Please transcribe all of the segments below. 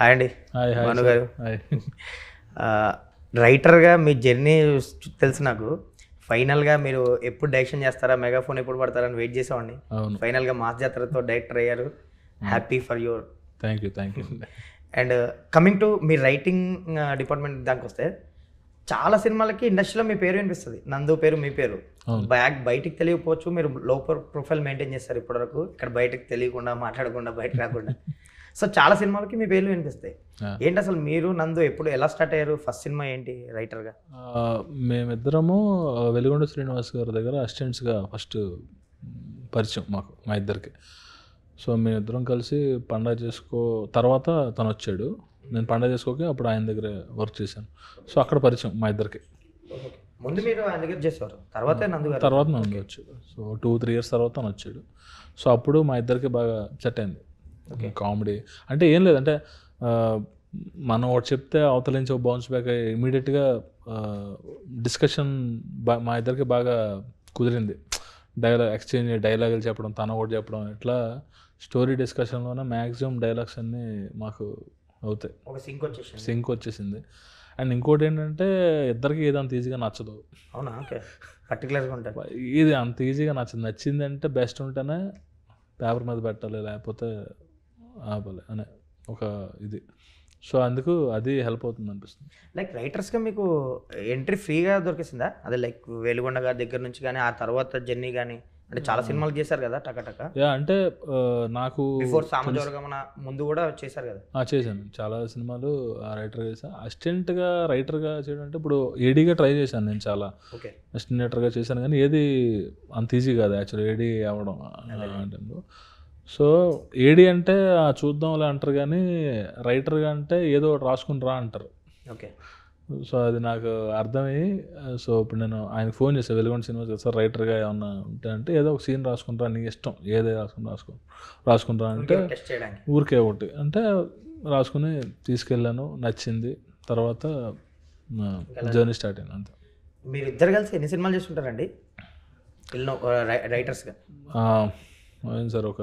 Hi అండి hi hi Bhanu sir. గారు. Hi. రైటర్గా మీ జర్నీ తెలుసు నాకు. ఫైనల్గా మీరు ఎప్పుడు డైరెక్షన్ చేస్తారా, మెగాఫోన్ ఎప్పుడు పడతారని వెయిట్ చేసేవాడిని. అవును. ఫైనల్గా మాస్ జాతరతో డైరెక్టర్ అయ్యారు. Happy for your. Thank you. And coming to me writing department దానికి వస్తే, చాలా సినిమాలకి ఇండస్ట్రీలో మీ పేరు వినిపిస్తుంది, నందు పేరు మీ పేరు. బయటికి తెలియకపోవచ్చు, మీరు లోపల ప్రొఫైల్ మెయింటైన్ చేస్తారు ఇప్పటివరకు, ఇక్కడ బయటకు తెలియకుండా మాట్లాడకుండా బయటకు రాకుండా. సో చాలా సినిమాలకి మీ పేర్లు వినిపిస్తాయి. ఏంటి అసలు మీరు నందు ఎప్పుడు ఎలా స్టార్ట్ అయ్యారు? ఫస్ట్ సినిమా ఏంటి రైటర్గా? మేమిద్దరము వెలుగొండ శ్రీనివాస్ గారి దగ్గర అసిస్టెంట్స్గా ఫస్ట్ పరిచయం మాకు, మా ఇద్దరికి. సో మేమిద్దరం కలిసి పండగ తర్వాత తను వచ్చాడు, నేను పండగ చేసుకోక అప్పుడు ఆయన దగ్గర వర్క్ చేశాను. సో అక్కడ పరిచయం మా ఇద్దరికి. ముందు మీరు ఆయన దగ్గర చేసేవారు, తర్వాత నందు వచ్చాడు. సో 2-3 years తర్వాత తను వచ్చాడు. సో అప్పుడు మా ఇద్దరికి బాగా సెట్ అయింది. కామెడీ అంటే ఏం లేదంటే మనం ఒకటి చెప్తే అవతల నుంచి ఒక బౌన్స్ బ్యాక్ అయ్యి ఇమీడియట్గా డిస్కషన్ మా ఇద్దరికి బాగా కుదిరింది. డైలాగులు చెప్పడం, తన ఒకటి చెప్పడం, ఇట్లా స్టోరీ డిస్కషన్లోనే మ్యాక్సిమం డైలాగ్స్ అన్నీ మాకు అవుతాయి. సింక్ వచ్చేసింది. అండ్ ఇంకోటి ఏంటంటే ఇద్దరికి ఏది అంత ఈజీగా నచ్చదు. అవునా? ఓకే. పర్టికులర్గా ఉంటుంది ఇది అంత ఈజీగా నచ్చింది అంటే బెస్ట్ ఉంటేనే పేపర్ మీద పెట్టాలి, లేకపోతే ఆపాలి అనే ఒక ఇది. సో అందుకు అది హెల్ప్ అవుతుంది అనిపిస్తుంది. లైక్ రైటర్స్గా మీకు ఎంట్రీ ఫ్రీగా దొరికేసిందా? అదే లైక్ వెలుగొండ గారి దగ్గర నుంచి కానీ, ఆ తర్వాత జర్నీ కానీ, అంటే చాలా సినిమాలు చేశారు కదా టకటక. అంటే నాకు బిఫోర్ సామజోరగమన ముందు కూడా చేశారు కదా? చేశాను, చాలా సినిమాలు రైటర్గా చేశాను. అసిస్టెంట్గా రైటర్గా చేయడం అంటే ఇప్పుడు ఏడీగా ట్రై చేశాను నేను చాలా. ఓకే. అసిస్టెంట్ రైటర్గా చేశాను కానీ ఏది అంత ఈజీ కాదు యాక్చువల్లీ ఏడీ అవ్వడం ఆ టైంలో. సో ఏడీ అంటే చూద్దాంలే అంటారు, కానీ రైటర్గా అంటే ఏదో ఒకటి రాసుకుని రా అంటారు. ఓకే. సో అది నాకు అర్థమయ్యి, సో ఇప్పుడు నేను ఆయనకు ఫోన్ చేశాను, వెలుగొండ సినిమా సార్ రైటర్గా ఏమన్నా ఉంటే అంటే ఏదో ఒక సీన్ రాసుకుంటారా, నీ ఇష్టం ఏదే రాసుకుంటారా అంటే ఊరికే ఒకటి అంటే రాసుకుని తీసుకెళ్ళాను, నచ్చింది, తర్వాత జర్నీ స్టార్ట్ అయింది అంతే. మీరు ఇద్దరు కలిసి ఎన్ని సినిమాలు చేస్తుంటారండి రైటర్స్గా? అవును సార్, ఒక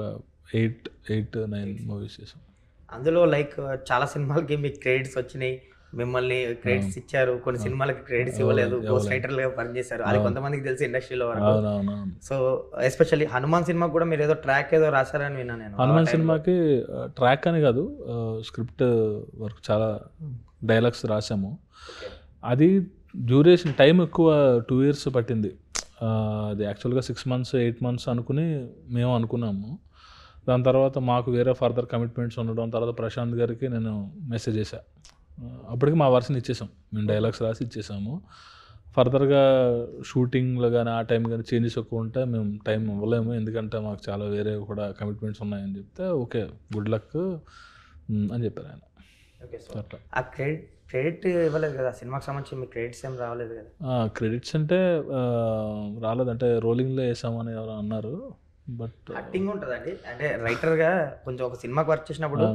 8-9 మూవీస్ చేసాం. అందులో లైక్ చాలా సినిమాలకి మీకు క్రెడిట్స్ వచ్చినాయి, మిమ్మల్ని క్రెడిట్స్ ఇచ్చారు, కొన్ని సినిమాలకి క్రెడిట్స్ ఇవ్వలేదు, గోస్ట్ రైటర్లుగా పనిచేశారు, అది కొంతమందికి తెలిసి ఇండస్ట్రీలో వరకు. సో ఎస్పెషల్లీ హనుమాన్ సినిమాకి కూడా మీరు ఏదో ట్రాక్ ఏదో రాశారని విన్నాను నేను. హనుమాన్ సినిమాకి ట్రాక్ అని కాదు, స్క్రిప్ట్ వర్క్ చాలా డైలాగ్స్ రాసాము. అది డ్యూరేషన్ టైం ఎక్కువ, 2 years పట్టింది. అది యాక్చువల్గా 6 months 8 months అనుకుని మేము అనుకున్నాము. దాని తర్వాత మాకు వేరే ఫర్దర్ కమిట్మెంట్స్ ఉండడం, తర్వాత ప్రశాంత్ గారికి నేను మెసేజ్ చేశాను. అప్పటికి మా వర్షన్ ఇచ్చేసాం, మేము డైలాగ్స్ రాసి ఇచ్చేసాము. ఫర్దర్గా షూటింగ్లో కానీ ఆ టైం కానీ చేంజెస్ ఎక్కువ ఉంటే మేము టైం ఇవ్వలేము, ఎందుకంటే మాకు చాలా వేరే కూడా కమిట్మెంట్స్ ఉన్నాయని చెప్తే ఓకే గుడ్ లక్ అని చెప్పారు ఆయన. అట్లా ఆ క్రెడిట్ ఇవ్వలేదు కదా సినిమాకి సంబంధించి, మీ క్రెడిట్స్ ఏం రావలేదు కదా? క్రెడిట్స్ అంటే రాలేదంటే రోలింగ్లో వేసామని ఎవరు అన్నారు. బట్ యాక్టింగ్ ఉంటుందండి, అంటే రైటర్గా కొంచెం ఒక సినిమాకి వర్క్ చేసినప్పుడు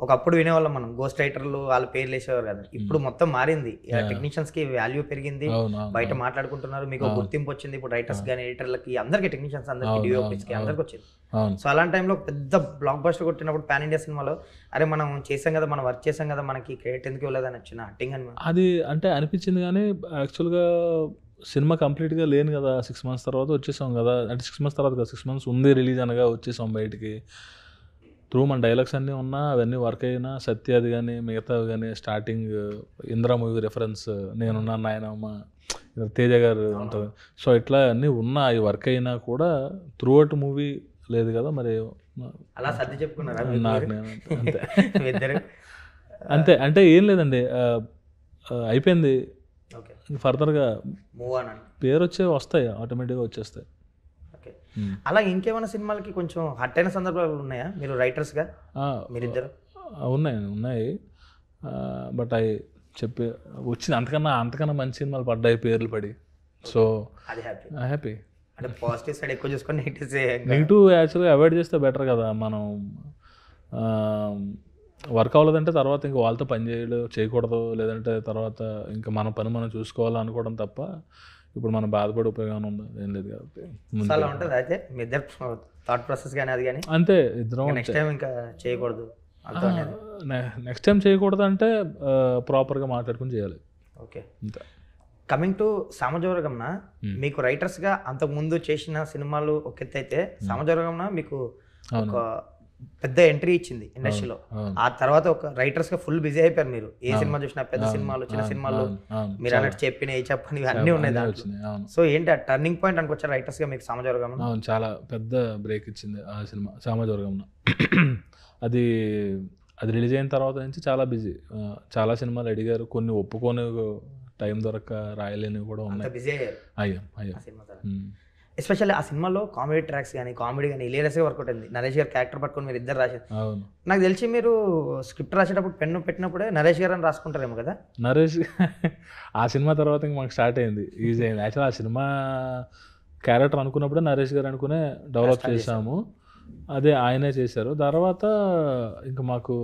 ఒకప్పుడు వినేవాళ్ళం మనం, గోస్ట్ రైటర్లు వాళ్ళ పేర్లు వేసేవారు కదా. ఇప్పుడు మొత్తం మారింది, టెక్నీషియన్స్కి వాల్యూ పెరిగింది, బయట మాట్లాడుకుంటున్నారు, మీకు గుర్తింపు వచ్చింది. ఇప్పుడు రైటర్స్ కానీ ఎడిటర్లకి అందరికీ, టెక్నీషియన్స్ అందరికీ, డిఓపిస్కి అందరికి వచ్చింది. సో అలాంటి టైంలో పెద్ద బ్లాక్ బస్టర్ కొట్టినప్పుడు పాన్ ఇండియా సినిమాలో అరే మనం చేసాం కదా, మనం వర్క్ చేసాం కదా, మనకి క్రెడిట్ ఎందుకు ఇవ్వలేదని వచ్చిన యాక్టింగ్ అని అది అంటే అనిపించింది. కానీ యాక్చువల్గా సినిమా కంప్లీట్గా లేను కదా, 6 months తర్వాత వచ్చేసాం కదా, అంటే 6 months తర్వాత కదా, 6 months ఉంది రిలీజ్ అనగా వచ్చేసాం బయటికి. మన డైలాగ్స్ అన్నీ ఉన్నా, అవన్నీ వర్క్ అయినా, సత్యాది కానీ మిగతావి కానీ, స్టార్టింగ్ ఇంద్రా మూవీ రెఫరెన్స్, నేనున్నా నాయనమ్మ, తేజ గారు ఉంటుంది. సో ఇట్లా అన్నీ ఉన్నా, అవి వర్క్ అయినా కూడా త్రూ అవుట్ మూవీ లేదు కదా, మరి అలా సర్ది చెప్పుకున్నారా నాకు నేను అంతే అంతే అంటే ఏం లేదండి, అయిపోయింది. ఫర్దర్గా పేరు వస్తాయి, ఆటోమేటిక్గా వచ్చేస్తాయి. ఓకే. అలా ఇంకేమైనా సినిమాలకి కొంచెం హట్ అయిన సందర్భాలు ఉన్నాయా మీరు రైటర్స్గా మీరిద్దరు? ఉన్నాయి బట్ అవి చెప్పి వచ్చింది, అంతకన్నా మంచి సినిమాలు పడ్డాయి పేర్లు పడి. సో అది హ్యాపీ. అంటే పాజిటివ్ సైడ్ ఎక్కువ చూసుకొని నెగిటివ్ యాక్చువల్గా అవాయిడ్ చేస్తే బెటర్ కదా. మనం వర్క్ అవ్వలేదంటే తర్వాత ఇంకా వాళ్ళతో పని చేయకూడదు, లేదంటే తర్వాత ఇంకా మన పని మనం చూసుకోవాలని అనుకోవడం తప్ప ఇప్పుడు మనం బాధపడే ఉపయోగం ఉంది ఏం లేదు కాబట్టి. అలా ఉంటుంది అయితే మీ ఇద్దరు థాట్ ప్రాసెస్ కానీ అది కానీ అంతే, ఇద్దరం నెక్స్ట్ టైం ఇంకా చేయకూడదు వాళ్ళతో అనేది. నెక్స్ట్ టైం చేయకూడదంటే ప్రాపర్గా మాట్లాడుకుని చేయాలి. ఓకే. అంతే. కమింగ్ టు సామజోరగమన, మీకు రైటర్స్గా అంతకుముందు చేసిన సినిమాలు ఒక ఎత్తు అయితే, సామజోరగమన మీకు ఒక పెద్ద ఎంట్రీ ఇచ్చింది ఇండస్ట్రీలో. ఆ తర్వాత ఒక రైటర్స్గా ఫుల్ బిజీ అయిపోయారు మీరు. ఏ సినిమా చూసినా పెద్ద సినిమాలు, చిన్న సినిమాలు, మీరు అన్నట్టు చెప్పిన ఏ చెప్పని అన్నీ ఉన్నాయి దాంట్లో. సో ఏంటి ఆ టర్నింగ్ పాయింట్ అనుకోవచ్చా రైటర్స్గా మీకు సామజోరగమన? అవును, చాలా పెద్ద బ్రేక్ ఇచ్చింది ఆ సినిమా సామజోరగమన. అది అది రిలీజ్ అయిన తర్వాత నుంచి చాలా బిజీ. చాలా సినిమాలు అడిగారు, కొన్ని ఒప్పుకొని టైం దొరక్క రాయలేనివి కూడా ఉన్నాయి. బిజీ అయ్యారు. అయ్యా. ఎస్పెషల్లీ ఆ సినిమాలో కామెడీ ట్రాక్స్ కానీ కామెడీ కానీ హిలేరియస్గా వర్కౌట్ అయింది. నరేష్ గారు క్యారెక్టర్ పట్టుకొని మీరు ఇద్దరు రాశారు. అవును. నాకు తెలిసి మీరు స్క్రిప్ట్ రాసేటప్పుడు పెన్ను పెట్టినప్పుడే నరేష్ గారు అని రాసుకుంటారేమో కదా? నరేష్ ఆ సినిమా తర్వాత ఇంక మాకు స్టార్ట్ అయింది, ఈజీ అయింది. యాక్చువల్ ఆ సినిమా క్యారెక్టర్ అనుకున్నప్పుడే నరేష్ గారు అనుకునే డెవలప్ చేసాము. అదే ఆయనే చేశారు. తర్వాత ఇంకా మాకు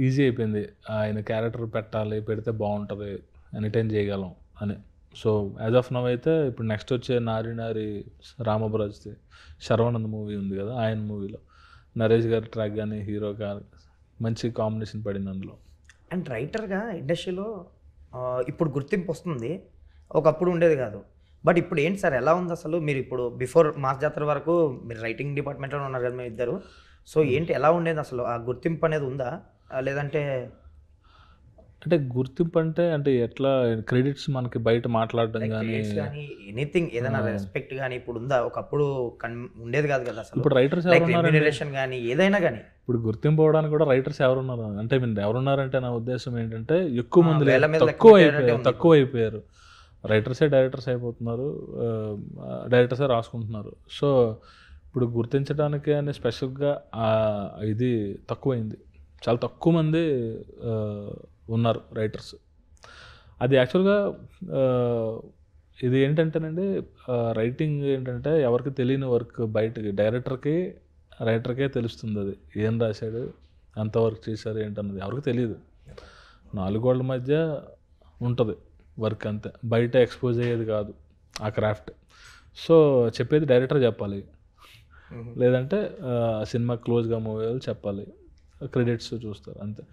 ఈజీ అయిపోయింది, ఆయన క్యారెక్టర్ పెట్టాలి, పెడితే బాగుంటుంది, ఎంటర్టైన్ చేయగలం అని. సో యాజ్ ఆఫ్ నవ్ అయితే ఇప్పుడు నెక్స్ట్ వచ్చే నారి నారి రామభరాజ్ది శర్వానంద్ మూవీ ఉంది కదా, ఆయన మూవీలో నరేష్ గారి ట్రాక్ కానీ హీరో గారు మంచి కాంబినేషన్ పడింది అందులో. అండ్ రైటర్గా ఇండస్ట్రీలో ఇప్పుడు గుర్తింపు వస్తుంది, ఒకప్పుడు ఉండేది కాదు. బట్ ఇప్పుడు ఏంటి సార్, ఎలా ఉంది అసలు? మీరు ఇప్పుడు బిఫోర్ మాస్ జాతర వరకు మీరు రైటింగ్ డిపార్ట్మెంట్లో ఉన్నారు కదా మేము ఇద్దరు. సో ఏంటి, ఎలా ఉండేది అసలు? ఆ గుర్తింపు అనేది ఉందా, లేదంటే? అంటే గుర్తింపు అంటే ఎట్లా క్రెడిట్స్ మనకి బయట మాట్లాడడం కానీ ఎనీథింగ్, ఏదైనా రెస్పెక్ట్ కానీ ఇప్పుడు ఉందా? ఒకప్పుడు ఉండేది కాదు కదా అసలు. ఇప్పుడు రైటర్స్ రెమ్యూనరేషన్ కానీ ఏదైనా కానీ ఇప్పుడు గుర్తింపు అవ్వడానికి కూడా రైటర్స్ ఎవరున్నారు అంటే, ఎవరున్నారంటే నా ఉద్దేశం ఏంటంటే ఎక్కువ మంది తక్కువ అయిపోయారు. రైటర్సే డైరెక్టర్స్ అయిపోతున్నారు, డైరెక్టర్సే రాసుకుంటున్నారు. సో ఇప్పుడు గుర్తించడానికి అని స్పెషల్గా ఇది తక్కువైంది, చాలా తక్కువ మంది ఉన్నారు రైటర్స్. అది యాక్చువల్గా ఇది ఏంటంటేనండి, రైటింగ్ ఏంటంటే ఎవరికి తెలియని వర్క్ బయటకి రైటర్కే తెలుస్తుంది. అది ఏం రాశాడు, ఎంత వర్క్ చేశారు ఏంటన్నది ఎవరికి తెలియదు. 4 గోడల మధ్య ఉంటుంది వర్క్, అంతే. బయట ఎక్స్పోజ్ అయ్యేది కాదు ఆ క్రాఫ్ట్. సో చెప్పేది డైరెక్టర్ చెప్పాలి, లేదంటే సినిమా క్లోజ్గా మూవ్ అయ్యేది చెప్పాలి, క్రెడిట్స్ చూస్తారు, అంతే.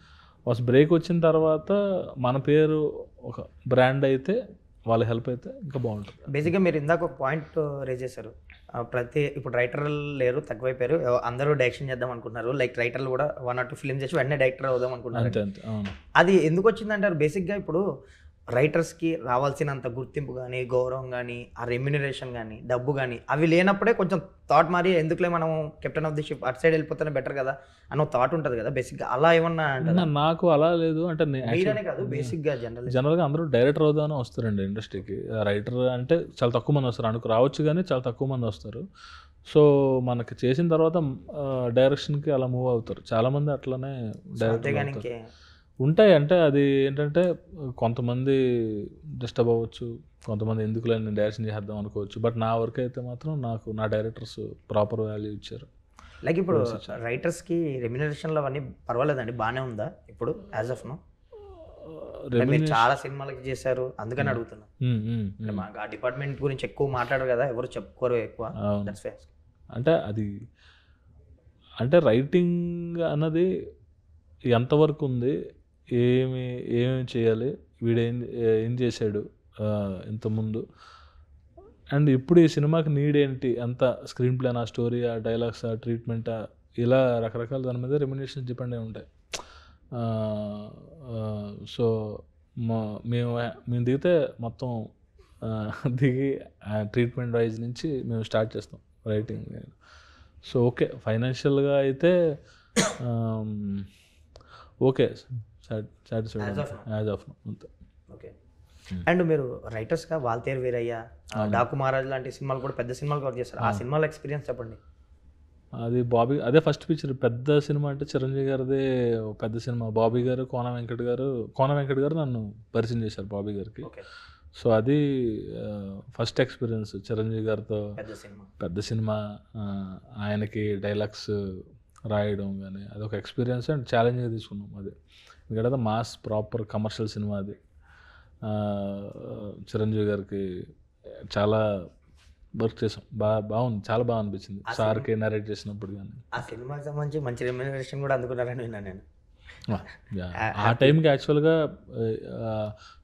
ఫస్ట్ బ్రేక్ వచ్చిన తర్వాత మన పేరు ఒక బ్రాండ్ అయితే, వాళ్ళ హెల్ప్ అయితే ఇంకా బాగుంటుంది. బేసిక్గా మీరు ఇందాక ఒక పాయింట్ రేజ్ చేశారు, ఇప్పుడు రైటర్లు లేరు, తక్కువైపోయారు, అందరూ డైరెక్షన్ చేద్దాం అనుకుంటున్నారు. లైక్ రైటర్లు కూడా 1 or 2 ఫిల్మ్స్ చేసి వెంటనే డైరెక్టర్ అవుదాం అనుకుంటున్నారు. అంతే. అవును. అది ఎందుకు వచ్చిందంటారు? బేసిక్గా ఇప్పుడు రైటర్స్కి రావాల్సినంత గుర్తింపు కానీ, గౌరవం కానీ, ఆ రెమ్యూనరేషన్ కానీ, డబ్బు కానీ అవి లేనప్పుడే కొంచెం థాట్ మారి, ఎందుకులే మనం కెప్టెన్ ఆఫ్ ది షిప్ అటు సైడ్ వెళ్ళిపోతేనే బెటర్ కదా అన్న థాట్ ఉంటుంది కదా బేసిక్గా. అలా ఏమన్నా నాకు అలా లేదు అంటే, కాదు బేసిక్గా జనరల్గా అందరూ డైరెక్టర్ అవుదామని వస్తారండి ఇండస్ట్రీకి. రైటర్ అంటే చాలా తక్కువ మంది వస్తారు, రావచ్చు కానీ చాలా తక్కువ మంది వస్తారు. సో మనకి చేసిన తర్వాత డైరెక్షన్కి అలా మూవ్ అవుతారు చాలామంది, అట్లనే డైరెక్టర్ ఉంటాయి. అంటే అది ఏంటంటే కొంతమంది డిస్టర్బ్ అవ్వచ్చు, కొంతమంది ఎందుకులే నేను డైరెక్షన్ చేద్దాం అనుకోవచ్చు. బట్ నా వర్క్ అయితే మాత్రం నాకు నా డైరెక్టర్స్ ప్రాపర్ వాల్యూ ఇచ్చారు. లైక్ ఇప్పుడు రైటర్స్కి రెమ్యూనరేషన్లో అవన్నీ పర్వాలేదండి, బాగానే ఉందా ఇప్పుడు యాజ్ ఆఫ్ నో? మీరు చాలా సినిమాలకి చేశారు అందుకని అడుగుతున్నా. మాకు ఆ డిపార్ట్మెంట్ గురించి ఎక్కువ మాట్లాడరు కదా, ఎవరు చెప్పుకోరు ఎక్కువ. అంటే అది అంటే రైటింగ్ అన్నది ఎంతవరకు ఉంది, ఏమి చేయాలి, వీడు ఏం చేశాడు ఇంతకుముందు, అండ్ ఇప్పుడు ఈ సినిమాకి నీడ్ ఏంటి, ఎంత స్క్రీన్ ప్లేనా, స్టోరీయా, డైలాగ్సా, ట్రీట్మెంటా, ఇలా రకరకాల దాని మీద రెమ్యునరేషన్స్ డిపెండ్ అయి ఉంటాయి. సో మేము దిగితే మొత్తం దిగి ట్రీట్మెంట్ వైజ్ నుంచి మేము స్టార్ట్ చేస్తాం రైటింగ్. సో ఓకే, ఫైనాన్షియల్గా అయితే ఓకే, సాటిస్ఫైడ్ యాజ్ ఆఫ్ అంతే. ఓకే. అండ్ మీరు రైటర్స్గా వాల్తేరు వీరయ్య, డాకు మహారాజ్ లాంటి సినిమాలు కూడా పెద్ద సినిమాలు కవర్ చేస్తారు. ఆ సినిమాల ఎక్స్పీరియన్స్ చెప్పండి. అది బాబీ, అదే ఫస్ట్ పిక్చర్ పెద్ద సినిమా అంటే చిరంజీవి గారిదే పెద్ద సినిమా. బాబీ గారు, కోన వెంకట్ గారు నన్ను పరిచయం చేశారు బాబీ గారికి. సో అది ఫస్ట్ ఎక్స్పీరియన్స్ చిరంజీవి గారితో పెద్ద సినిమా, ఆయనకి డైలాగ్స్ రాయడం కానీ అదొక ఎక్స్పీరియన్స్ అండ్ ఛాలెంజ్గా తీసుకున్నాం. అది ఎందుకంటే మాస్ ప్రాపర్ కమర్షియల్ సినిమా. అది చిరంజీవి గారికి చాలా, వర్క్ చేసాం. బాగుంది, చాలా బాగా అనిపించింది సార్కి నరేట్ చేసినప్పుడు. కానీ ఆ సినిమాకి సంబంధించి మంచి రెమ్యూనరేషన్ కూడా అందుకున్నారని విన్నాను నేను. ఆ టైంకి యాక్చువల్గా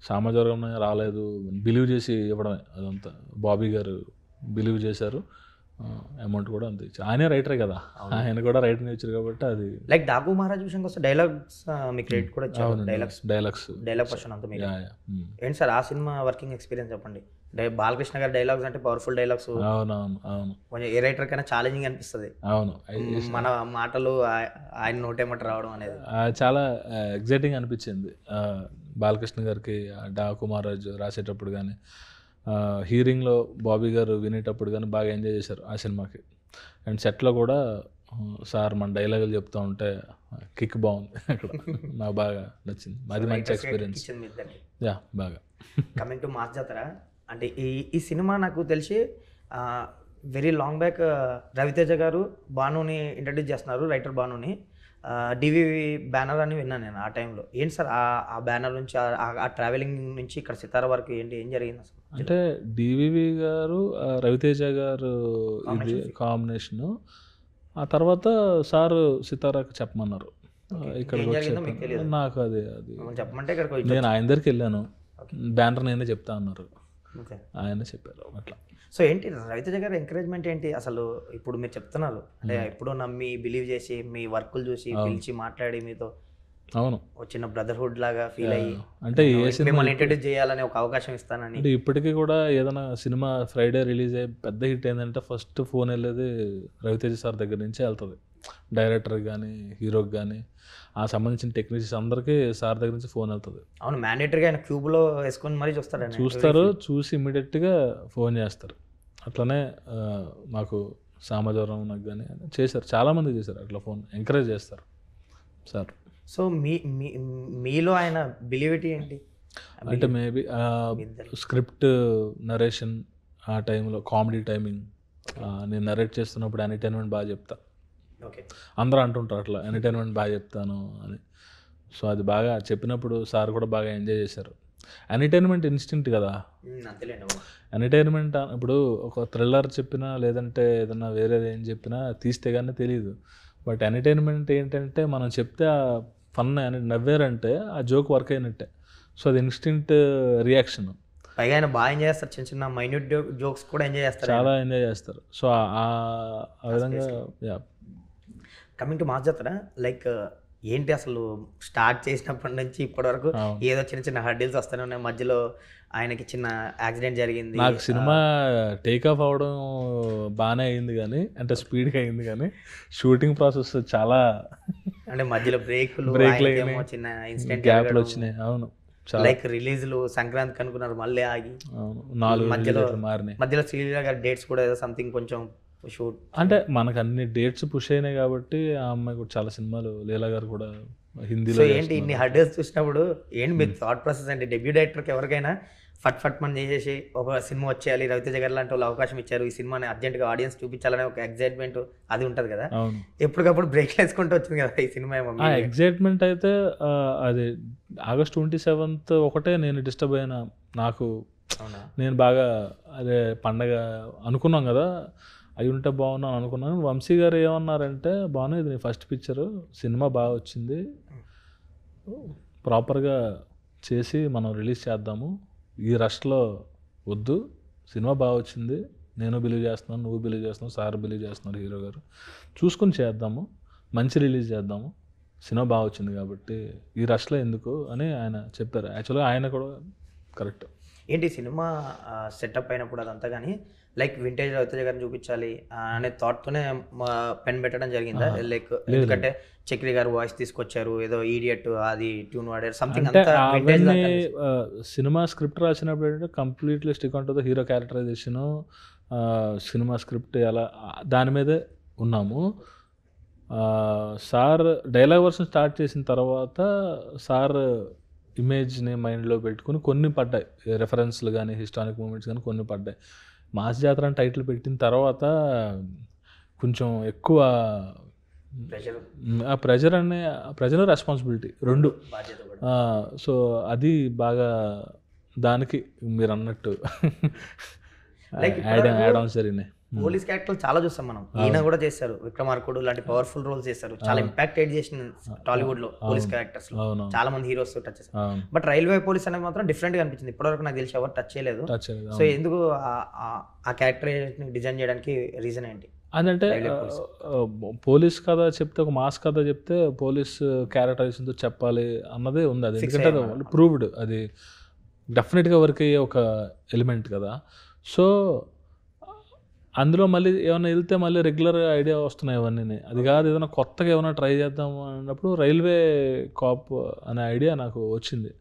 సామాజిక రాలేదు, బిలీవ్ చేసి ఇవ్వడమే అదంతా. బాబీ గారు బిలీవ్ చేశారు, అమౌంట్ కూడా అంతే ఇచ్చారు. ఆయనే రైటరే కదా, ఆయన కూడా రైటర్ ఇచ్చారు కాబట్టి అది. లైక్ డాకు మహారాజ్ విషయంకి వస్తే డైలాగ్స్ మీ క్రెడిట్ కూడా ఇచ్చారు. డైలాగ్ పర్సన్ అంతా మీరు. ఏంటి సార్ ఆ సినిమా వర్కింగ్ ఎక్స్పీరియన్స్ చెప్పండి. బాలకృష్ణ గారి డైలాగ్స్ అంటే పవర్ఫుల్ డైలాగ్స్. అవును కొంచెం ఏ రైటర్ కైనా ఛాలెంజింగ్ అనిపిస్తుంది. అవును, మన మాటలు ఆయన నోటేమట రావడం అనేది చాలా ఎగ్జైటింగ్ అనిపించింది. బాలకృష్ణ గారికి డాకు మహారాజ్ రాసేటప్పుడు కానీ, హీరింగ్లో బాబీ గారు వినేటప్పుడు కానీ బాగా ఎంజాయ్ చేశారు ఆ సినిమాకి. అండ్ సెట్లో కూడా సార్ మన డైలాగులు చెప్తూ ఉంటే కిక్ బాగుంది అక్కడ, నాకు బాగా నచ్చింది. అది మంచి ఎక్స్పీరియన్స్. బాగా. కమింగ్ టు మాస్ జాతర అంటే ఈ సినిమా నాకు తెలిసి వెరీ లాంగ్ బ్యాక్ రవితేజ గారు భానుని ఇంట్రడ్యూస్ చేస్తున్నారు, రైటర్ భానుని. డివివి బ్యానర్ అని విన్నాను నేను ఆ టైంలో. ఏంటి సార్ ఆ బ్యానర్ నుంచి ఆ ట్రావెలింగ్ నుంచి ఇక్కడ సితార వరకు ఏం జరిగింది అసలు? అంటే డివివి గారు రవితేజ గారు ఇది కాంబినేషను. ఆ తర్వాత సారు సితారాకి చెప్పమన్నారు. ఇక్కడ నాకు అది చెప్పమంటే నేను ఆయన దగ్గరికి వెళ్ళాను, బ్యానర్ నేనే చెప్తా అన్నారు, ఆయన చెప్పారు అట్లా. సో ఏంటి రవితేజ గారి ఎంకరేజ్మెంట్ ఏంటి అసలు? ఇప్పుడు మీరు చెప్తున్నారు అంటే ఎప్పుడో నమ్మి బిలీవ్ చేసి మీ వర్కులు చూసి పిలిచి మాట్లాడి మీతో అవును చిన్న బ్రదర్హుడ్ లాగా ఫీల్ అయ్యి అంటే మిమ్మల్ని ఇంట్రడ్యూస్ చేయాలని ఒక అవకాశం ఇస్తానని. అంటే ఇప్పటికీ కూడా ఏదైనా సినిమా ఫ్రైడే రిలీజ్ అయ్యి పెద్ద హిట్ ఏంటంటే ఫస్ట్ ఫోన్ వెళ్ళేది రవితేజ సార్ దగ్గర నుంచే వెళ్తుంది. డైరెక్టర్కి కానీ హీరోకి కానీ ఆ సంబంధించిన టెక్నీషియన్స్ అందరికీ సార్ దగ్గర నుంచి ఫోన్ వెళ్తుంది. అవును, మ్యాండేటరీగా ఆయన క్యూబ్లో వేసుకొని మరీ చూస్తారు, చూసి ఇమ్మీడియట్గా ఫోన్ చేస్తారు. అట్లనే మాకు సామజవరం నాకు కానీ చేశారు, చాలామంది చేశారు అట్లా ఫోన్, ఎంకరేజ్ చేస్తారు సార్. సో మీలో ఆయన బిలీవిటీ ఏంటి అంటే మేబీ స్క్రిప్ట్ నరేషన్, ఆ టైంలో కామెడీ టైమింగ్, నేను నరేట్ చేస్తున్నప్పుడు ఎంటర్టైన్మెంట్ బాగా చెప్తా. ఓకే, అందరూ అంటుంటారు అట్లా ఎంటర్టైన్మెంట్ బాగా చెప్తాను అని. సో అది బాగా చెప్పినప్పుడు సార్ కూడా బాగా ఎంజాయ్ చేశారు. ఎంటర్టైన్మెంట్ ఇన్స్టింక్ట్ కదా, ఎంటర్టైన్మెంట్ ఇప్పుడు ఒక థ్రిల్లర్ చెప్పినా లేదంటే ఏదన్నా వేరేది ఏం చెప్పినా తీస్తే కానీ తెలియదు. బట్ ఎంటర్టైన్మెంట్ ఏంటంటే మనం చెప్తే ఆ ఫన్ అని నవ్వారంటే ఆ జోక్ వర్క్ అయినట్టే. సో అది ఇన్స్టింక్ట్ రియాక్షన్. పైగా ఆయన బాగా ఎంజాయ్ చేస్తారు, చిన్న చిన్న మైన్యూట్ జోక్స్ కూడా ఎంజాయ్ చేస్తారు, చాలా ఎంజాయ్ చేస్తారు. సో ఆ విధంగా. కమింగ్ టు మాస్ జాతర, లైక్ ఏంటి అసలు స్టార్ట్ చేసినప్పటి నుంచి ఇప్పటి వరకు ఏదో చిన్న చిన్న హర్డిల్స్ వస్తూనే ఉన్నాయి. మధ్యలో ఆయనకి చిన్న యాక్సిడెంట్ జరిగింది. నాకు సినిమా టేక్ ఆఫ్ అవడం బాగానే అయింది కానీ, అంటే స్పీడ్గా అయింది కానీ షూటింగ్ ప్రాసెస్ చాలా అంటే మధ్యలో బ్రేక్లు చిన్న ఇన్సిడెంట్ గ్యాప్లు వచ్చినాయి. అవును, లైక్ రిలీజ్లు సంక్రాంతికి అనుకున్నారు, మళ్ళీ ఆగి మధ్యలో శ్రీలీల గారి డేట్స్ కూడా ఏదో సంథింగ్ కొంచెం షూట్. అంటే మనకు అన్ని డేట్స్ పుష్ అయినాయి కాబట్టి ఆ అమ్మాయి కూడా చాలా సినిమాలు, లీలా గారు కూడా హిందీలో. ఏంటి ఇన్ని హర్డల్స్ చూసినప్పుడు ఏంటి మీ థాట్ ప్రాసెస్? అంటే డెబ్యూ డైరెక్టర్కి ఎవరికైనా ఫట్ మనం చేసేసి ఒక సినిమా వచ్చేయాలి, రవితేజ గారు లాంటి వాళ్ళు అవకాశం ఇచ్చారు, ఈ సినిమాని అర్జెంట్గా ఆడియన్స్ చూపించాలనే ఒక ఎగ్జైట్మెంట్ అది ఉంటుంది కదా, ఎప్పటికప్పుడు బ్రేక్ వేసుకుంటూ వచ్చింది కదా ఈ సినిమా. ఎగ్జైట్మెంట్ అయితే అది August 27th ఒకటే నేను డిస్టర్బ్ అయినా. నాకు నేను బాగా అదే పండగ అనుకున్నాం కదా, అవి ఉంటే బాగున్నాను అనుకున్నాను. వంశీ గారు ఏమన్నారంటే, బాగున్నా ఇది నీ ఫస్ట్ పిక్చరు, సినిమా బాగా వచ్చింది, ప్రాపర్గా చేసి మనం రిలీజ్ చేద్దాము, ఈ రష్లో వద్దు, సినిమా బాగా వచ్చింది, నేను బిలీవ్ చేస్తున్నాను, నువ్వు బిలీవ్ చేస్తున్నావు, సార్ బిలీవ్ చేస్తున్నారు, హీరో గారు, చూసుకొని చేద్దాము, మంచి రిలీజ్ చేద్దాము, సినిమా బాగా వచ్చింది కాబట్టి ఈ రష్లో ఎందుకు అని ఆయన చెప్పారు. యాక్చువల్గా ఆయన కూడా కరెక్ట్. ఏంటి సినిమా సెటప్ అయినప్పుడు అదంతా కానీ లైక్ వింటేజ్ రవితేజ గారిని చూపించాలి అనే థాట్తోనే పెన్ పెట్టడం జరిగిందా? లైక్ ఎందుకంటే చక్రి గారు వాయిస్ తీసుకొచ్చారు, ఏదో ఈడియట్ అది ట్యూన్ వాడారు సంథింగ్. సినిమా స్క్రిప్ట్ రాసినప్పుడు ఏంటంటే completely stick on to the hero characterisation, cinema script ఎలా దాని మీదే ఉన్నాము. సార్ డైలాగ్ వర్షన్ స్టార్ట్ చేసిన తర్వాత సార్ ఇమేజ్ని మైండ్లో పెట్టుకుని కొన్ని పడ్డాయి రెఫరెన్స్లు కానీ హిస్టారిక్ మూమెంట్స్ కానీ కొన్ని పడ్డాయి. మాస్ జాతర అని టైటిల్ పెట్టిన తర్వాత కొంచెం ఎక్కువ ఆ ప్రెజర్ రెస్పాన్సిబిలిటీ రెండు. సో అది బాగా దానికి మీరు అన్నట్టు యాడ్ ఆన్స్ జరిగినాయి. పోలీస్ క్యారెక్టర్ చాలా చూస్తాం మనం. ఈయన కూడా చేశారు, విక్రమార్కుడు లాంటి పవర్ఫుల్ రోల్స్ చేశారు, చాలా ఇంపాక్ట్ చేసిన టాలీవుడ్ లో పోలీస్ క్యారెక్టర్స్ లో చాలా మంది హీరోస్ టచ్ చేశారు. బట్ రైల్వే పోలీస్ అనేది మాత్రం డిఫరెంట్ గా అనిపించింది. ఇప్పటివరకు నాకు తెలిసి ఎవరు టచ్ చేయలేదు. సో ఎందుకు ఆ క్యారెక్టర్ డిజైన్ చేయడానికి రీజన్ ఏంటి? అదంటే పోలీస్ కథ చెప్తే, ఒక మాస్ కథ చెప్తే పోలీస్ క్యారెక్టరైజేషన్తో చెప్పాలి అన్నదే ఉంది. అది ఎందుకంటే అది ప్రూవ్డ్, అది డెఫినెట్గా వర్క్ అయ్యే ఒక ఎలిమెంట్ కదా. సో అందులో మళ్ళీ ఏమైనా వెళ్తే మళ్ళీ రెగ్యులర్ ఐడియా వస్తున్నాయి ఇవన్నీ. అది కాదు ఏదైనా కొత్తగా ఏమైనా ట్రై చేద్దాం అన్నప్పుడు రైల్వే కాప్ అనే ఐడియా నాకు వచ్చింది.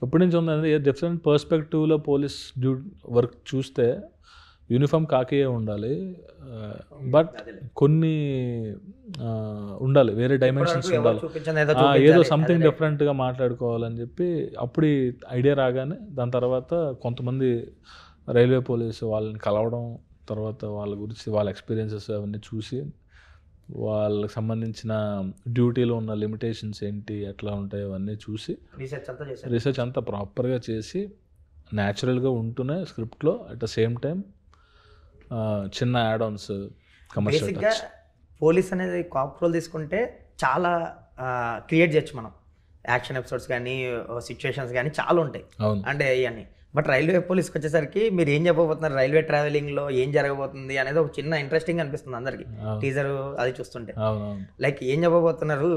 ఎప్పటి నుంచి ఉందంటే డిఫరెంట్ పర్స్పెక్టివ్లో పోలీస్ వర్క్ చూస్తే యూనిఫామ్ కాకియే ఉండాలి, బట్ కొన్ని ఉండాలి, వేరే డైమెన్షన్స్ ఉండాలి, ఏదో సంథింగ్ డిఫరెంట్గా మాట్లాడుకోవాలని చెప్పి అప్పుడు ఐడియా రాగానే దాని తర్వాత కొంతమంది రైల్వే పోలీసు వాళ్ళని కలవడం, తర్వాత వాళ్ళ గురించి వాళ్ళ ఎక్స్పీరియన్సెస్ అవన్నీ చూసి వాళ్ళకి సంబంధించిన డ్యూటీలో ఉన్న లిమిటేషన్స్ ఏంటి, ఎట్లా ఉంటాయి అవన్నీ చూసి రీసెర్చ్ అంతా ప్రాపర్గా చేసి న్యాచురల్గా ఉంటూనే స్క్రిప్ట్లో అట్ ద సేమ్ టైం చిన్న add Ann's commercial touch. Police అనేది కాప్ రోల్ తీసుకుంటే చాలా క్రియేట్ చేయొచ్చు మనం. యాక్షన్ ఎపిసోడ్స్ కానీ సిచ్యువేషన్స్ కానీ చాలా ఉంటాయి అంటే ఇవన్నీ. బట్ రైల్వే పోలీస్కి వచ్చేసరికి మీరు ఏం చెప్పబోతున్నారు, రైల్వే ట్రావెలింగ్లో ఏం జరగబోతుంది అనేది ఒక చిన్న ఇంట్రెస్టింగ్ అనిపిస్తుంది అందరికి టీజర్ అది చూస్తుంటే. లైక్ ఏం చెప్పబోతున్నారు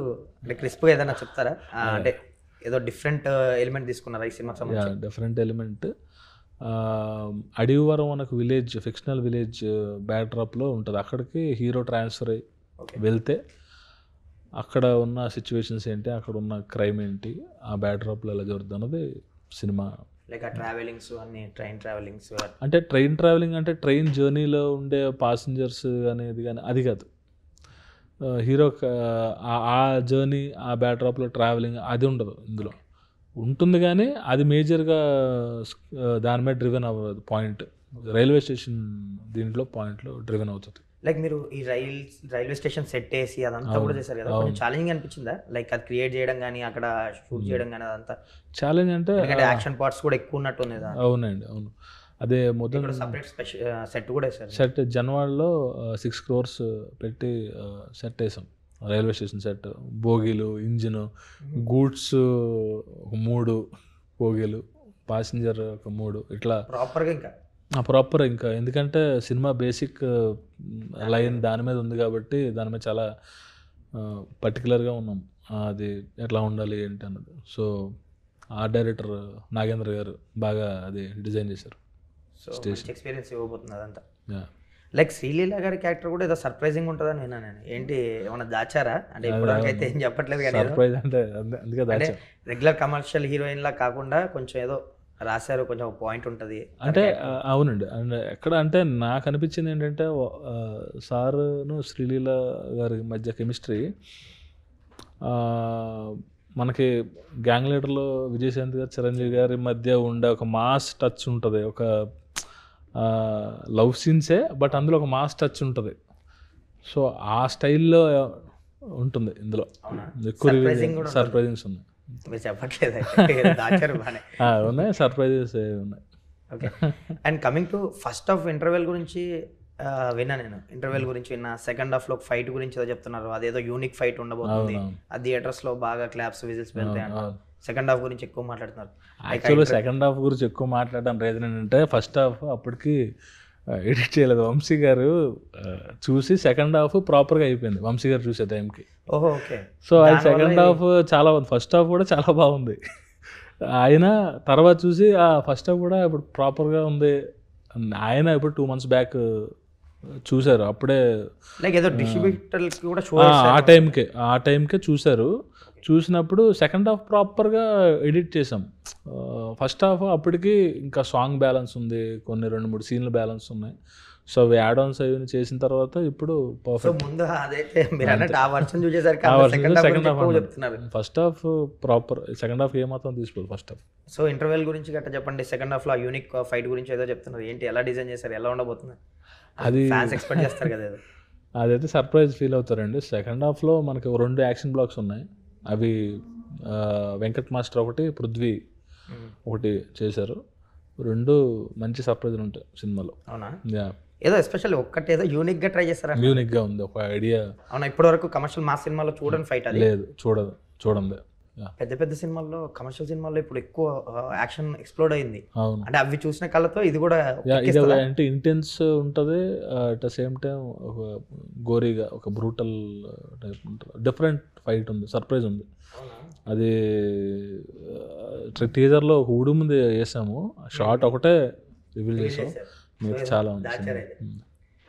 అంటే క్రిస్ప్గా ఏదైనా చెప్తారా? అంటే ఏదో డిఫరెంట్ ఎలిమెంట్ తీసుకున్నారా ఈ సినిమాకి సంబంధించి? డిఫరెంట్ ఎలిమెంట్ అడివివరం మనకు విలేజ్, ఫిక్షనల్ విలేజ్ బ్యాక్డ్రాప్లో ఉంటుంది. అక్కడికి హీరో ట్రాన్స్ఫర్ అయ్యి వెళ్తే అక్కడ ఉన్న సిచ్యువేషన్స్ ఏంటి, అక్కడ ఉన్న క్రైమ్ ఏంటి, ఆ బ్యాక్డ్రాప్లో ఎలా జరుగుతుంది అన్నది సినిమా. లైక్ ఆ ట్రావెలింగ్స్ అన్ని ట్రైన్ ట్రావెలింగ్స్ అంటే ట్రైన్ ట్రావెలింగ్ అంటే ట్రైన్ జర్నీలో ఉండే పాసింజర్స్ అనేది కానీ అది కాదు. హీరో ఆ జర్నీ, ఆ బ్యాక్డ్రాప్లో ట్రావెలింగ్ అది ఉండదు ఇందులో. ఉంటుంది కానీ అది మేజర్గా దాని మీద డ్రివెన్ అవ్వదు. పాయింట్ రైల్వే స్టేషన్ దీంట్లో పాయింట్లో డ్రివెన్ అవుతుంది. లైక్ మీరు ఈ రైల్వే స్టేషన్ సెట్ వేసి అదంతా కూడా చేశారు కదా, కొంచెం ఛాలెంజింగ్ అనిపించిందా? లైక్ అది క్రియేట్ చేయడం కానీ అక్కడ షూట్ చేయడం కానీ అదంతా ఛాలెంజ్ అంటే యాక్షన్ పార్ట్స్ కూడా ఎక్కువ ఉన్నట్టు ఉంది. అవునండి, అవును. అదే మొదలు సపరేట్ సెట్ కూడా వేసారు. సెట్ జనవాడలో 6 crores పెట్టి సెట్ వేసాం. రైల్వే స్టేషన్ సెట్, బోగీలు, ఇంజిన్, గూడ్స్ 3 బోగీలు, ప్యాసింజర్ 3, ఇట్లా ప్రాపర్ ఇంకా ఎందుకంటే సినిమా బేసిక్ లైన్ దాని మీద ఉంది కాబట్టి దాని మీద చాలా పర్టికులర్గా ఉన్నాం, అది ఎట్లా ఉండాలి ఏంటి అన్నది. సో ఆర్ట్ డైరెక్టర్ నాగేంద్ర గారు బాగా అది డిజైన్ చేశారు. స్టేషన్ ఎక్స్పీరియన్స్ ఇవ్వబోతుంది అదంతా. లైక్ శ్రీలీల గారి క్యారెక్టర్ కూడా ఏదో సర్ప్రైజింగ్ ఉంటుందని విన్నాను నేను. ఏంటి ఏమన్నా దాచారా? అంటే ఇప్పటివరకైతే ఏం చెప్పట్లేదు కానీ సర్ప్రైజ్ అంటే అందుకే రెగ్యులర్ కమర్షియల్ హీరోయిన్ లా కాకుండా కొంచెం ఏదో రాశారు, కొంచెం పాయింట్ ఉంటుంది అంటే. అవునండి, అండ్ ఎక్కడ అంటే నాకు అనిపించింది ఏంటంటే సార్ను శ్రీలీల గారి మధ్య కెమిస్ట్రీ మనకి గ్యాంగ్ లీడర్లో విజయశాంతి గారు, చిరంజీవి గారి మధ్య ఉండే ఒక మాస్ టచ్ ఉంటుంది, ఒక లవ్ సీన్సే బట్ అందులో ఒక మాస్ టచ్ ఉంటుంది. సో ఆ స్టైల్లో ఉంటుంది ఇందులో. ఎక్కువ సర్ప్రైజింగ్స్ ఉన్నాయి. ఉన్నాయి, సర్ప్రైజెస్ ఉన్నాయి. Okay. And coming to first half interval గురించి విన్నా నేను. ఇంటర్వెల్ గురించి విన్నా. సెకండ్ హాఫ్ లో ఫైట్ గురించి ఏదో చెప్తున్నారు, అదేదో యూనిక్ ఫైట్ ఉండబోతుంది, ఆ థియేటర్స్ లో బాగా క్లాప్స్ విజిల్స్ వెళ్తాయి అంటారు. సెకండ్ హాఫ్ గురించి ఎక్కువ మాట్లాడుతున్నారు. యాక్చువల్గా సెకండ్ హాఫ్ గురించి ఎక్కువ మాట్లాడడం రీజన్ ఏంటంటే ఫస్ట్ హాఫ్ అప్పటికి ఎడిట్ చేయలేదు వంశీ గారు, చూసి సెకండ్ హాఫ్ ప్రాపర్గా అయిపోయింది వంశీ గారు చూసే టైంకి. ఓహో, ఓకే. సో అది సెకండ్ హాఫ్ చాలా బాగుంది, ఫస్ట్ హాఫ్ కూడా చాలా బాగుంది. ఆయన తర్వాత చూసి ఫస్ట్ హాఫ్ కూడా ఇప్పుడు ప్రాపర్గా ఉంది. ఆయన ఇప్పుడు 2 months బ్యాక్ చూశారు, అప్పుడే లైక్ ఏదో డిస్ట్రిబ్యూటర్ కూడా ఆ టైంకే చూశారు. చూసినప్పుడు సెకండ్ హాఫ్ ప్రాపర్గా ఎడిట్ చేసాం. ఫస్ట్ హాఫ్ అప్పటికి ఇంకా సాంగ్ బ్యాలెన్స్ ఉంది, కొన్ని 2-3 సీన్లు బ్యాలెన్స్ ఉన్నాయి. సో అవి యాడ్ ఆన్స్ అవి చేసిన తర్వాత ఇప్పుడు perfect. First half proper, second half ఏమాత్రం తీసుకోదు ఫస్ట్ హాఫ్. సో ఇంటర్వెల్ గురించి గట్రా చెప్పండి. సెకండ్ హాఫ్ లో యూనిక్ ఫైట్ గురించి ఏదో చెప్తున్నారు, ఏంటి, ఎలా డిజైన్ చేశారు, ఎలా ఉండబోతుంది? అది ఫ్యాన్స్ ఎక్స్పెక్ట్ చేస్తారు కదా. అదైతే సర్ప్రైజ్ ఫీల్ అవుతారండి. సెకండ్ హాఫ్లో మనకి 2 యాక్షన్ బ్లాక్స్ ఉన్నాయి. అవి వెంకట్ మాస్టర్ ఒకటి, పృథ్వీ ఒకటి చేశారు. రెండు మంచి సర్ప్రైజ్లు ఉంటాయి సినిమాలో. అవునా? యా, ఏదో ఎస్పెషల్లీ ఒక్కటి ఏదో యూనిక్గా ట్రై చేస్తారా? యూనిక్గా ఉంది ఒక ఐడియా. అవునా? ఇప్పటి వరకు కమర్షియల్ మాస్ సినిమాలో చూడని ఫైట్ అది. లేదు, చూడండి. పెద్ద పెద్ద సినిమాల్లో, కమర్షియల్ సినిమాల్లో ఇప్పుడు ఎక్కువ యాక్షన్ ఎక్స్ప్లోడ్ అయింది. అవును, అంటే అవి చూసిన కళ్ళతో ఇది కూడా ఇది అంటే ఇంటెన్స్ ఉంటుంది, అట్ ద సేమ్ టైం ఒక గోరీగా ఒక బ్రూటల్ టైప్ ఉంటుంది. డిఫరెంట్ ఫైట్ ఉంది, సర్ప్రైజ్ ఉంది. అది టీజర్లో ఒక ఊడి ముందు వేసాము, షార్ట్ ఒకటే రివీల్ చేసాం, మీకు చాలా ఉంది.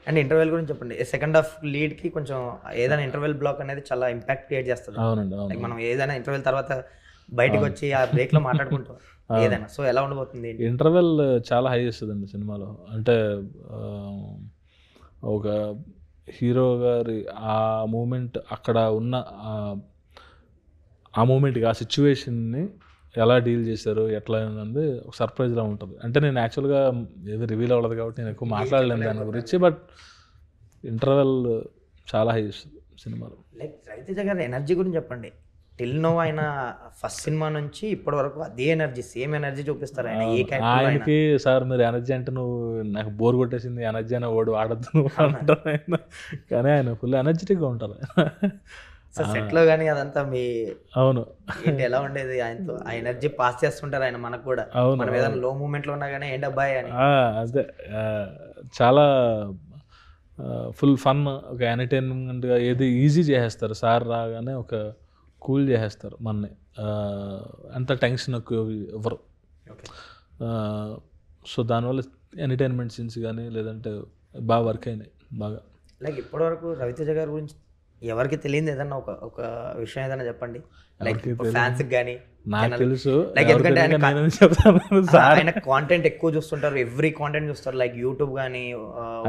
అండ్ ఇంటర్వెల్ గురించి చెప్పండి. సెకండ్ హాఫ్ లీడ్కి కొంచెం ఏదైనా ఇంటర్వెల్ బ్లాక్ అనేది చాలా ఇంపాక్ట్ క్రియేట్ చేస్తుంది. అవునండి, అవును. మనం ఏదైనా ఇంటర్వెల్ తర్వాత బయటకు వచ్చి ఆ బ్రేక్లో మాట్లాడుకుంటాం ఏదైనా. సో ఎలా ఉండబోతుంది? ఇంటర్వెల్ చాలా హై చేస్తుందండి సినిమాలో. అంటే ఒక హీరో గారి ఆ మూమెంట్, అక్కడ ఉన్న ఆ మూమెంట్కి, ఆ సిచ్యువేషన్ని ఎలా డీల్ చేశారు, ఎట్లా అనేది ఒక సర్ప్రైజ్లా ఉంటుంది. అంటే నేను యాక్చువల్గా ఏదో రివీల్ అవ్వలేదు కాబట్టి నేను ఎక్కువ మాట్లాడలేను దాని గురించి, బట్ ఇంటర్వెల్ చాలా హై చేస్తుంది సినిమాలో. లైక్ రవితేజ గారి ఎనర్జీ గురించి చెప్పండి. టిల్ నో ఆయన ఫస్ట్ సినిమా నుంచి ఇప్పటి వరకు అదే ఎనర్జీ, సేమ్ ఎనర్జీ చూపిస్తారు ఆయన. ఆయనకి సార్ మీరు ఎనర్జీ అంటే నువ్వు నాకు బోర్ కొట్టేసింది, ఎనర్జీ అనే ఓడి వాడద్దు నువ్వు అంటారు ఆయన. కానీ ఆయన ఫుల్ ఎనర్జెటిక్గా ఉంటారు. సో సెట్లో కానీ అదంతా మీ అవును ఏంటి ఎలా ఉండేది ఆయనతో? ఆ ఎనర్జీ పాస్ చేస్తుంటారు ఆయన మనకు కూడా. మనం ఏదైనా లో మూమెంట్లో ఉన్నా కానీ ఏంటి అబ్బాయి అని. అదే చాలా ఫుల్ ఫన్, ఒక ఎంటర్టైన్మెంట్గా ఏది ఈజీ చేసేస్తారు. సార్ రాగానే ఒక కూల్ చేసేస్తారు మనని, అంత టెన్షన్ ఎక్కువ ఎవరు. సో దానివల్ల ఎంటర్టైన్మెంట్ సీన్స్ కానీ లేదంటే బాగా వర్క్ అయినాయి బాగా. లైక్ ఇప్పటివరకు రవితేజ గారి గురించి ఎవరికి తెలియదు ఏదన్నా ఒక విషయం ఏదైనా చెప్పండి. లైక్ ఫ్యాన్స్ కానీ నాకు తెలుసు, లైక్ ఎందుకంటే ఆయన కాంటెంట్ ఎక్కువ చూస్తుంటారు, ఎవ్రీ కాంటెంట్ చూస్తారు. లైక్ యూట్యూబ్ కానీ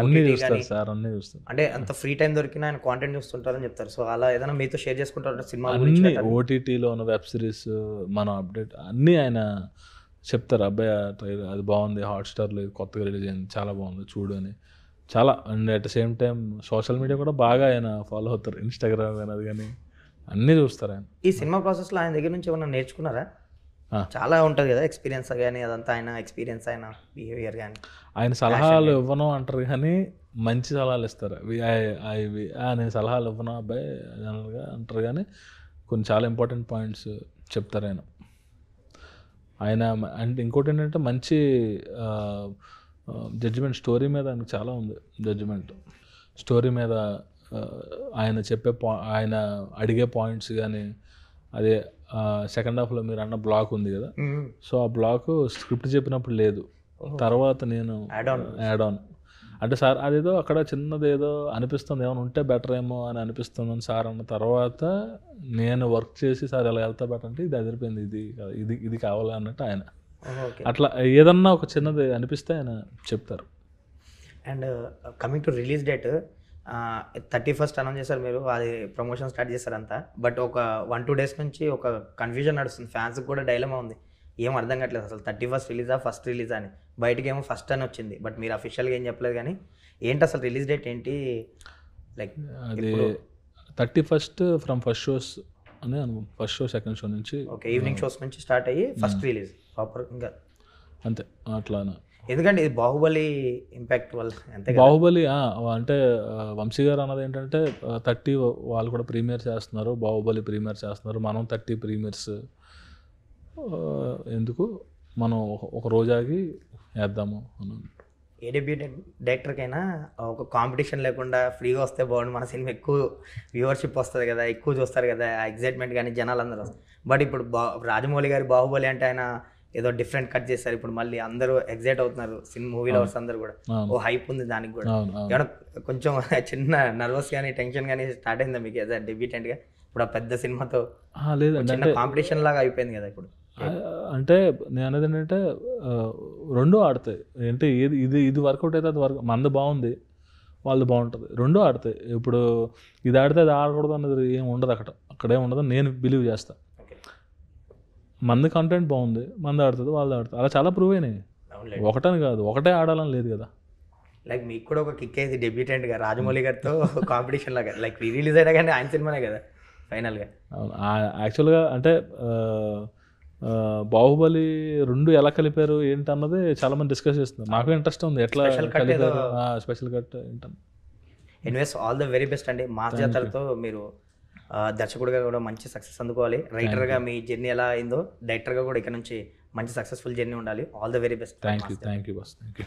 అన్ని చూస్తారు సార్, అన్ని చూస్తారు. అంటే అంత ఫ్రీ టైం దొరికినా ఆయన కాంటెంట్ చూస్తుంటారని చెప్తారు. సో అలా ఏదైనా మీతో షేర్ చేసుకుంటారు సినిమా అన్ని ఓటీటీలో ఉన్న వెబ్ సిరీస్ మన అప్డేట్ అన్నీ ఆయన చెప్తారు. అబ్బాయి అది బాగుంది, హాట్స్టార్లో కొత్తగా రిలీజ్ అయింది, చాలా బాగుంది చూడు అని. చాలా. And at the same time social media కూడా బాగా ఆయన ఫాలో అవుతారు, ఇన్స్టాగ్రామ్ కానీ అది కానీ అన్నీ చూస్తారు ఆయన. ఈ సినిమా ప్రాసెస్లో ఆయన దగ్గర నుంచి ఏమన్నా నేర్చుకున్నారా? చాలా ఉంటుంది కదా ఎక్స్పీరియన్స్ కానీ, అదంతా ఆయన ఎక్స్పీరియన్స్, ఆయన బిహేవియర్ కానీ. ఆయన సలహాలు ఇవ్వను అంటారు కానీ మంచి సలహాలు ఇస్తారు. నేను సలహాలు ఇవ్వను అబ్బాయి జనరల్గా అంటారు కానీ కొన్ని చాలా ఇంపార్టెంట్ పాయింట్స్ చెప్తారు ఆయన. అంటే ఇంకోటి ఏంటంటే మంచి జడ్జిమెంట్, స్టోరీ మీద ఆయనకు చాలా ఉంది జడ్జిమెంట్. స్టోరీ మీద ఆయన చెప్పే ఆయన అడిగే పాయింట్స్ కానీ, అదే సెకండ్ హాఫ్లో మీరు అన్న బ్లాక్ ఉంది కదా, సో ఆ బ్లాక్ స్క్రిప్ట్ చెప్పినప్పుడు లేదు, తర్వాత నేను యాడ్ ఆన్ అంటే సార్ అదేదో అక్కడ చిన్నదేదో అనిపిస్తుంది, ఏమైనా ఉంటే బెటర్ ఏమో అని అనిపిస్తుందని సార్ అన్న తర్వాత నేను వర్క్ చేసి సార్ ఎలా వెళ్తా బెటర్ అంటే ఇది అదిరిపోయింది, ఇది కావాలి అన్నట్టు ఆయన. అట్లా ఏదన్నా ఒక చిన్నది అనిపిస్తే ఆయన చెప్తారు. And coming to release date, 31st announce చేశారు మీరు, అది ప్రమోషన్ స్టార్ట్ చేశారంతా. బట్ ఒక 1-2 days నుంచి ఒక కన్ఫ్యూజన్ నడుస్తుంది, ఫ్యాన్స్కి కూడా డైలమా ఉంది, ఏం అర్థం కావట్లేదు అసలు 31st రిలీజా ఫస్ట్ రిలీజా అని. బయటకి ఏమో ఫస్ట్ అని వచ్చింది, బట్ మీరు అఫీషియల్గా ఏం చెప్పలేదు. కానీ ఏంటి అసలు రిలీజ్ డేట్ ఏంటి? లైక్ అది 31st ఫ్రమ్ ఫస్ట్ షోస్ అని ఫస్ట్ షో సెకండ్ షో నుంచి ఓకే ఈవినింగ్ షోస్ నుంచి స్టార్ట్ అయ్యి ఫస్ట్ రిలీజ్ ప్రాపర్ ఇంకా అంతే అట్లా. ఎందుకంటే ఇది బాహుబలి ఇంపాక్ట్ వల్ల అంతే. బాహుబలి అంటే వంశీ గారు అన్నది ఏంటంటే 30 వాళ్ళు కూడా ప్రీమియర్ చేస్తున్నారు, బాహుబలి ప్రీమియర్ చేస్తున్నారు, మనం 30 ప్రీమియర్స్ ఎందుకు మనం ఒక రోజాగి వేద్దాము అని. ఏ డెబ్యూ డైరెక్టర్కైనా ఒక కాంపిటీషన్ లేకుండా ఫ్రీగా వస్తే బాగుండు, మన సినిమా ఎక్కువ వ్యూవర్షిప్ వస్తుంది కదా, ఎక్కువ చూస్తారు కదా, ఎగ్జైట్మెంట్ కానీ జనాలు అందరూ. బట్ ఇప్పుడు రాజమౌళి గారి బాహుబలి అంటే ఆయన ఏదో డిఫరెంట్ కట్ చేస్తారు, ఇప్పుడు మళ్ళీ అందరూ ఎగ్జైట్ అవుతున్నారు, సినిమా మూవీ లవర్స్ అందరూ కూడా. ఓ హైప్ ఉంది దానికి కూడా. ఏమన్నా కొంచెం చిన్న నర్వస్ కానీ టెన్షన్ కానీ స్టార్ట్ అయిందా మీకు యాజ్ అ డెబ్యూటెంట్గా? ఇప్పుడు ఆ పెద్ద సినిమాతో లేదండి, కాంపిటీషన్ లాగా అయిపోయింది కదా ఇప్పుడు. అంటే నేను అనేది ఏంటంటే రెండూ ఆడతాయి. అంటే ఇది వర్కౌట్ అయితే అది మనది బాగుంది, వాళ్ళది బాగుంటుంది, రెండూ ఆడతాయి. ఇప్పుడు ఇది ఆడితే అది ఆడకూడదు అన్నది ఏం ఉండదు, అక్కడే ఉండదు నేను బిలీవ్ చేస్తాను. మంది కంటెంట్ బాగుంది, మంది ఆడుతుంది, వాళ్ళు ఆడుతుంది, అలా చాలా ప్రూవ్ అయినాయి. ఒకటని కాదు, ఒకటే ఆడాలని లేదు కదా. లైక్ మీకు కూడా ఒక కిక్ అయింది డెబ్యూటెంట్గా రాజమౌళి గారితో కాంపిటీషన్ లాగా. లైక్ రిలీజ్ అయినా కానీ ఆయన సినిమానే కదా ఫైనల్గా. అవును, యాక్చువల్గా అంటే బాహుబలి 2 ఎలా కలిపారు ఏంటన్నది చాలా మంది డిస్కస్ చేస్తున్నారు. నాకు ఇంట్రెస్ట్ ఉంది ఎట్లా కలిపారు, స్పెషల్ కట్ ఏంటన్న. Anyways all the very best అండి. మాస్ జాతరతో మీరు దర్శకుడిగా కూడా మంచి సక్సెస్ అందుకోవాలి. రైటర్గా మీ జర్నీ ఎలా అయిందో డైరెక్టర్గా కూడా ఇక్కడ నుంచి మంచి సక్సెస్ఫుల్ జర్నీ ఉండాలి. All the very best. Thank you boss. Thank you.